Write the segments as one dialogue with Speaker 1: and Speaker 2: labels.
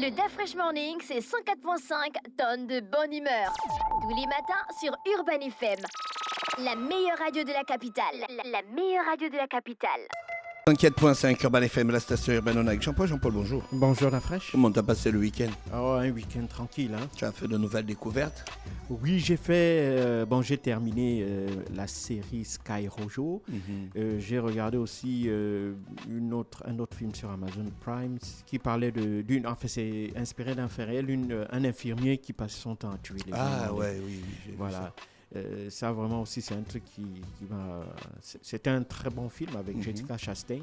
Speaker 1: Le Dafresh Morning, c'est 104.5 tonnes de bonne humeur. Tous les matins sur Urban FM. La meilleure radio de la capitale. La meilleure radio de la capitale.
Speaker 2: 104.5 Urban FM, la station urbaine, on est avec Jean-Paul. Jean-Paul, bonjour.
Speaker 3: Bonjour la fraîche.
Speaker 2: Comment t'as passé le week-end?
Speaker 3: Oh, un week-end tranquille. Hein.
Speaker 2: Tu as fait de nouvelles découvertes?
Speaker 3: Oui, j'ai fait. J'ai terminé la série Sky Rojo. J'ai regardé aussi un autre film sur Amazon Prime qui parlait d'une. Enfin, c'est inspiré d'un fait réel, un infirmier qui passe son temps à tuer les gens.
Speaker 2: Ah, ouais, oui, j'ai vu
Speaker 3: voilà.
Speaker 2: ça.
Speaker 3: Ça vraiment aussi c'est un truc qui m'a. C'était un très bon film avec Jessica Chastain.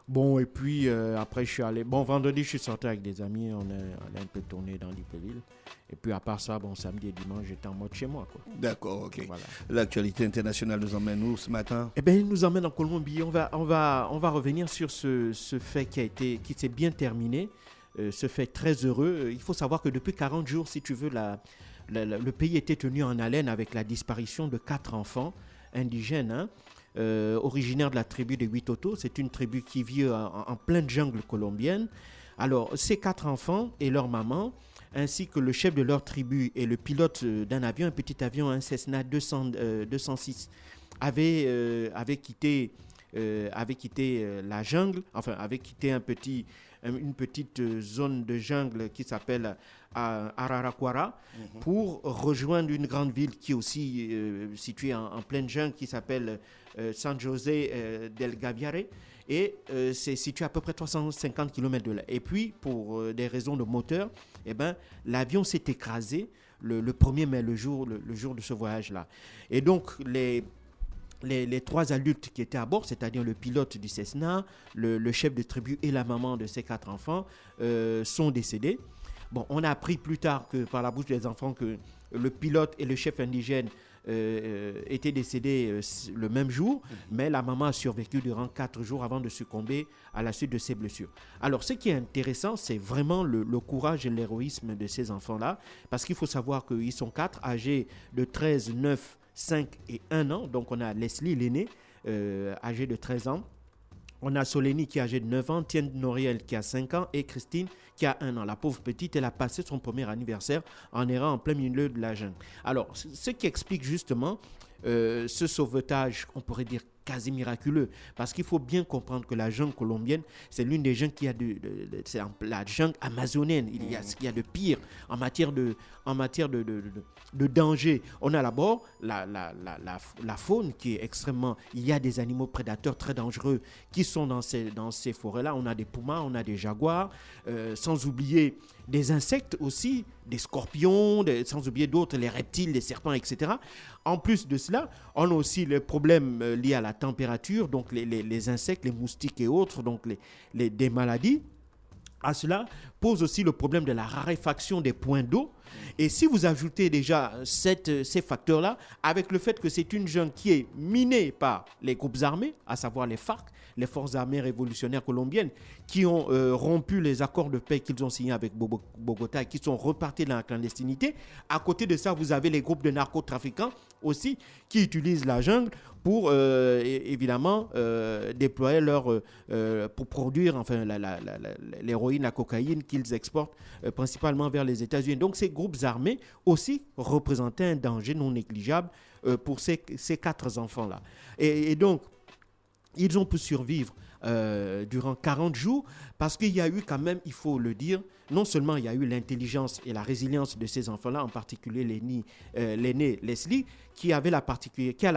Speaker 3: Bon et puis après je suis allé. Bon vendredi je suis sorti avec des amis, on est un peu tourné dans l'Hippéville. Et puis à part ça, bon samedi et dimanche j'étais en mode chez moi quoi.
Speaker 2: D'accord, ok.
Speaker 3: Voilà.
Speaker 2: L'actualité internationale nous emmène où ce matin?
Speaker 3: Eh bien il nous emmène en Colombie. On va revenir sur ce fait qui s'est bien terminé. Ce fait très heureux. Il faut savoir que depuis 40 jours, si tu veux, le pays était tenu en haleine avec la disparition de 4 enfants indigènes, originaires de la tribu des Huitoto. C'est une tribu qui vit en pleine jungle colombienne. Alors, ces 4 enfants et leur maman, ainsi que le chef de leur tribu et le pilote d'un avion, un petit avion, un Cessna 206, avaient quitté la jungle, enfin, avaient quitté une petite zone de jungle qui s'appelle Araraquara pour rejoindre une grande ville qui est aussi située en pleine jungle qui s'appelle San José del Gaviare et c'est situé à peu près 350 km de là. Et puis pour des raisons de moteur, l'avion s'est écrasé le 1er mai, le jour de ce voyage-là. Et donc les 3 adultes qui étaient à bord, c'est-à-dire le pilote du Cessna, le chef de tribu et la maman de ces 4 enfants, sont décédés. Bon, on a appris plus tard que par la bouche des enfants que le pilote et le chef indigène étaient décédés le même jour, mais la maman a survécu durant 4 jours avant de succomber à la suite de ses blessures. Alors, ce qui est intéressant, c'est vraiment le courage et l'héroïsme de ces enfants-là, parce qu'il faut savoir qu'ils sont 4, âgés de 13, 9, 5 et 1 an. Donc, on a Leslie, l'aîné, âgé de 13 ans. On a Solénie qui est âgée de 9 ans, Tienne Noriel qui a 5 ans et Christine qui a 1 an. La pauvre petite, elle a passé son premier anniversaire en errant en plein milieu de la jungle. Alors, ce qui explique justement ce sauvetage, on pourrait dire quasi miraculeux, parce qu'il faut bien comprendre que la jungle colombienne, c'est l'une des jungles c'est la jungle amazonienne. Il y a ce qu'il y a de pire en matière de danger. On a d'abord la faune qui est extrêmement. Il y a des animaux prédateurs très dangereux qui sont dans ces forêts-là. On a des pumas, on a des jaguars, sans oublier des insectes aussi, des scorpions, sans oublier d'autres, les reptiles, les serpents, etc. En plus de cela, on a aussi les problèmes liés à la température, donc les insectes, les moustiques et autres, donc des maladies. À cela pose aussi le problème de la raréfaction des points d'eau. Et si vous ajoutez déjà ces facteurs-là, avec le fait que c'est une jungle qui est minée par les groupes armés, à savoir les FARC, les forces armées révolutionnaires colombiennes, qui ont rompu les accords de paix qu'ils ont signés avec Bogota et qui sont repartis dans la clandestinité. À côté de ça, vous avez les groupes de narcotrafiquants aussi qui utilisent la jungle pour évidemment déployer pour produire enfin l'héroïne, la cocaïne qu'ils exportent principalement vers les États-Unis. Donc ces groupes armés aussi représentaient un danger non négligeable pour ces 4 enfants-là. Et donc, ils ont pu survivre durant 40 jours parce qu'il y a eu quand même, il faut le dire, non seulement il y a eu l'intelligence et la résilience de ces enfants-là, en particulier l'aîné Leslie, qui a la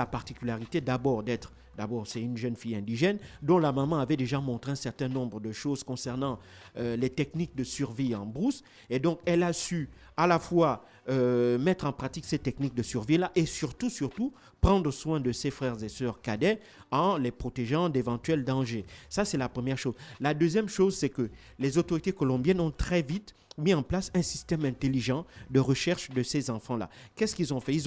Speaker 3: particularité D'abord, c'est une jeune fille indigène dont la maman avait déjà montré un certain nombre de choses concernant les techniques de survie en brousse. Et donc, elle a su à la fois mettre en pratique ces techniques de survie-là et surtout, prendre soin de ses frères et sœurs cadets en les protégeant d'éventuels dangers. Ça, c'est la première chose. La deuxième chose, c'est que les autorités colombiennes ont très vite mis en place un système intelligent de recherche de ces enfants-là. Qu'est-ce qu'ils ont fait? Il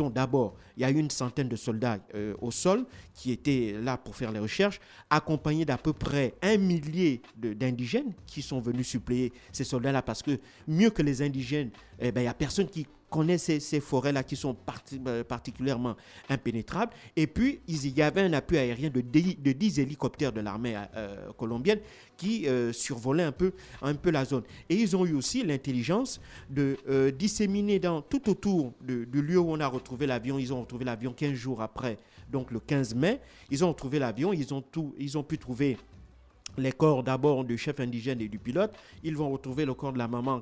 Speaker 3: y a eu une centaine de soldats au sol qui étaient là pour faire les recherches, accompagnés d'à peu près 1 millier d'indigènes qui sont venus suppléer ces soldats-là parce que mieux que les indigènes, il n'y a personne qui connaît ces forêts-là qui sont particulièrement impénétrables. Et puis, il y avait un appui aérien de 10 hélicoptères de l'armée colombienne qui survolaient un peu la zone. Et ils ont eu aussi l'intelligence de disséminer tout autour du lieu où on a retrouvé l'avion. Ils ont retrouvé l'avion 15 jours après, donc le 15 mai. Ils ont retrouvé l'avion, ils ont pu trouver les corps d'abord du chef indigène et du pilote. Ils vont retrouver le corps de la maman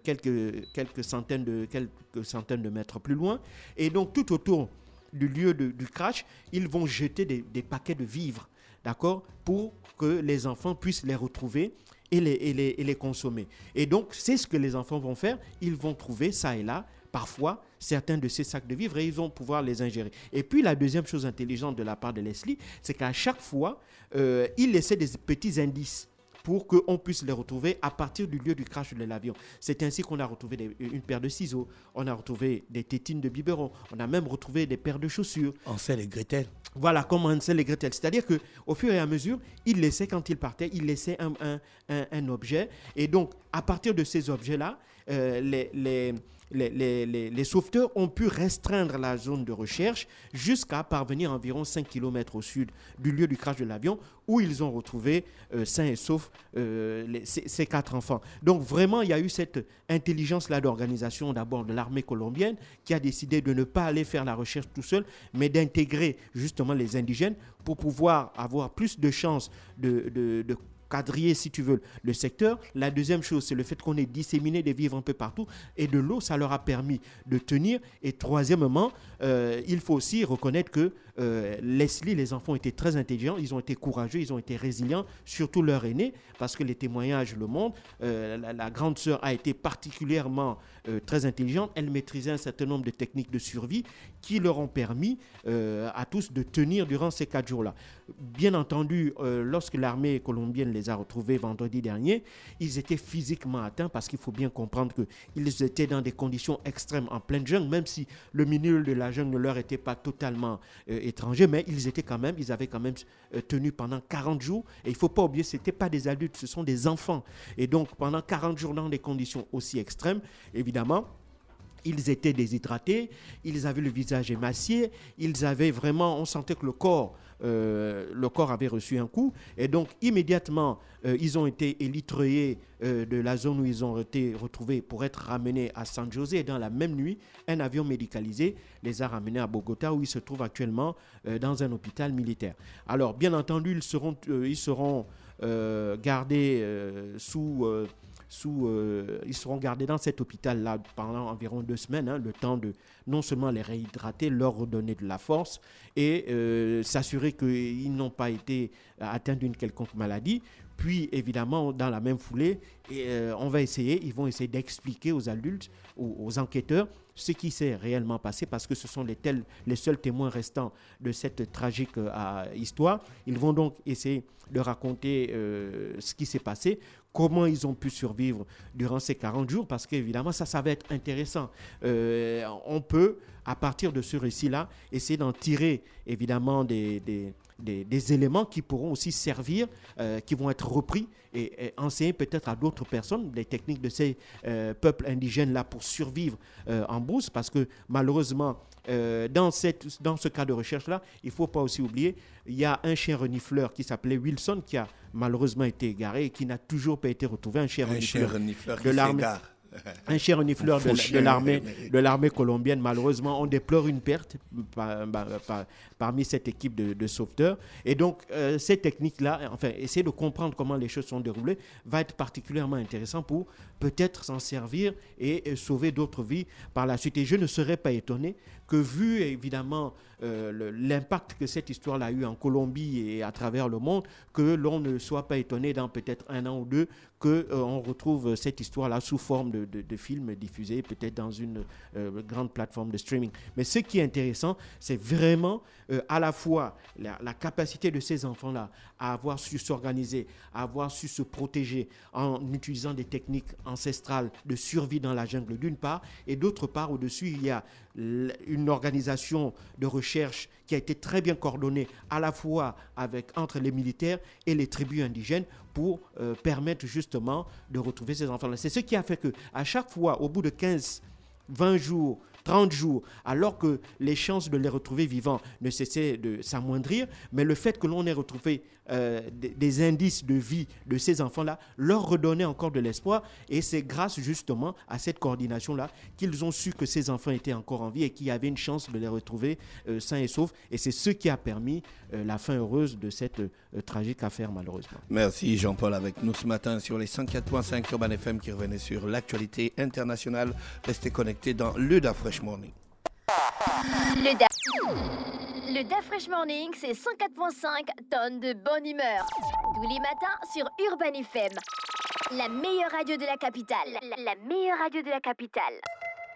Speaker 3: quelques centaines de mètres plus loin. Et donc, tout autour du lieu du crash, ils vont jeter des paquets de vivres, d'accord, pour que les enfants puissent les retrouver et les consommer. Et donc, c'est ce que les enfants vont faire. Ils vont trouver ça et là, parfois, certains de ces sacs de vivres et ils vont pouvoir les ingérer. Et puis, la deuxième chose intelligente de la part de Leslie, c'est qu'à chaque fois, il laissait des petits indices pour qu'on puisse les retrouver à partir du lieu du crash de l'avion. C'est ainsi qu'on a retrouvé une paire de ciseaux, on a retrouvé des tétines de biberon, on a même retrouvé des paires de chaussures.
Speaker 2: Hansel et Gretel.
Speaker 3: Voilà, comme Hansel et Gretel. C'est-à-dire qu'au fur et à mesure, il laissait, quand il partait, il laissait un objet. Et donc, à partir de ces objets-là, les sauveteurs ont pu restreindre la zone de recherche jusqu'à parvenir environ 5 km au sud du lieu du crash de l'avion où ils ont retrouvé sains et saufs ces 4 enfants. Donc vraiment, il y a eu cette intelligence-là d'organisation d'abord de l'armée colombienne qui a décidé de ne pas aller faire la recherche tout seul, mais d'intégrer justement les indigènes pour pouvoir avoir plus de chances de quadriller, si tu veux, le secteur. La deuxième chose, c'est le fait qu'on ait disséminé des vivres un peu partout et de l'eau, ça leur a permis de tenir. Et troisièmement, il faut aussi reconnaître que Leslie, les enfants étaient très intelligents, ils ont été courageux, ils ont été résilients, surtout leur aîné, parce que les témoignages le montrent. La grande sœur a été particulièrement très intelligente, elle maîtrisait un certain nombre de techniques de survie qui leur ont permis à tous de tenir durant ces 4 jours-là. Bien entendu, lorsque l'armée colombienne les a retrouvés vendredi dernier, ils étaient physiquement atteints parce qu'il faut bien comprendre qu'ils étaient dans des conditions extrêmes en pleine jungle, même si le milieu de la jungle ne leur était pas totalement étranger, mais ils avaient quand même tenu pendant 40 jours. Et il ne faut pas oublier, ce n'étaient pas des adultes, ce sont des enfants. Et donc, pendant 40 jours dans des conditions aussi extrêmes, évidemment, ils étaient déshydratés, ils avaient le visage émacié, ils avaient vraiment, on sentait que le corps avait reçu un coup. Et donc, immédiatement, ils ont été élitreillés de la zone où ils ont été retrouvés pour être ramenés à San José. Et dans la même nuit, un avion médicalisé les a ramenés à Bogota, où ils se trouvent actuellement dans un hôpital militaire. Alors, bien entendu, ils seront gardés ils seront gardés dans cet hôpital-là pendant environ 2 semaines, le temps de non seulement les réhydrater, leur redonner de la force et s'assurer qu'ils n'ont pas été atteints d'une quelconque maladie. Puis, évidemment, dans la même foulée, ils vont essayer d'expliquer aux adultes, aux enquêteurs, ce qui s'est réellement passé, parce que ce sont les seuls témoins restants de cette tragique histoire. Ils vont donc essayer de raconter ce qui s'est passé, comment ils ont pu survivre durant ces 40 jours, parce qu'évidemment, ça va être intéressant. On peut, à partir de ce récit-là, essayer d'en tirer, évidemment, des éléments qui pourront aussi servir, qui vont être repris et enseigner peut-être à d'autres personnes les techniques de ces peuples indigènes-là pour survivre en brousse, parce que malheureusement, dans ce cas de recherche-là, il ne faut pas aussi oublier, il y a un chien renifleur qui s'appelait Wilson qui a malheureusement été égaré et qui n'a toujours pas été retrouvé, un chien renifleur de l'armée. Un chien renifleur de l'armée colombienne. Malheureusement, on déplore une perte parmi cette équipe de sauveteurs. Et donc, ces techniques-là, essayer de comprendre comment les choses sont déroulées, va être particulièrement intéressant pour peut-être s'en servir et sauver d'autres vies par la suite. Et je ne serais pas étonné que, vu évidemment l'impact que cette histoire-là a eu en Colombie et à travers le monde, que l'on ne soit pas étonné dans peut-être 1 an ou 2 qu'on retrouve cette histoire-là sous forme de film diffusé, peut-être dans une grande plateforme de streaming. Mais ce qui est intéressant, c'est vraiment à la fois la capacité de ces enfants-là à avoir su s'organiser, à avoir su se protéger en utilisant des techniques ancestrales de survie dans la jungle d'une part, et d'autre part, au-dessus, il y a une organisation de recherche qui a été très bien coordonnée à la fois entre les militaires et les tribus indigènes pour permettre justement de retrouver ces enfants-là. C'est ce qui a fait qu'à chaque fois, au bout de 15 20 jours, 30 jours, alors que les chances de les retrouver vivants ne cessaient de s'amoindrir, mais le fait que l'on ait retrouvé des indices de vie de ces enfants-là leur redonnait encore de l'espoir, et c'est grâce justement à cette coordination-là qu'ils ont su que ces enfants étaient encore en vie et qu'il y avait une chance de les retrouver sains et saufs, et c'est ce qui a permis la fin heureuse de cette tragique affaire malheureusement.
Speaker 2: Merci Jean-Paul avec nous ce matin sur les 104.5 Urban FM qui revenait sur l'actualité internationale. Restez connectés dans le Da Fresh Morning.
Speaker 1: Le Da Fresh Morning, c'est 104.5 tonnes de bonne humeur. Tous les matins sur Urban FM. La meilleure radio de la capitale. La meilleure radio de la capitale.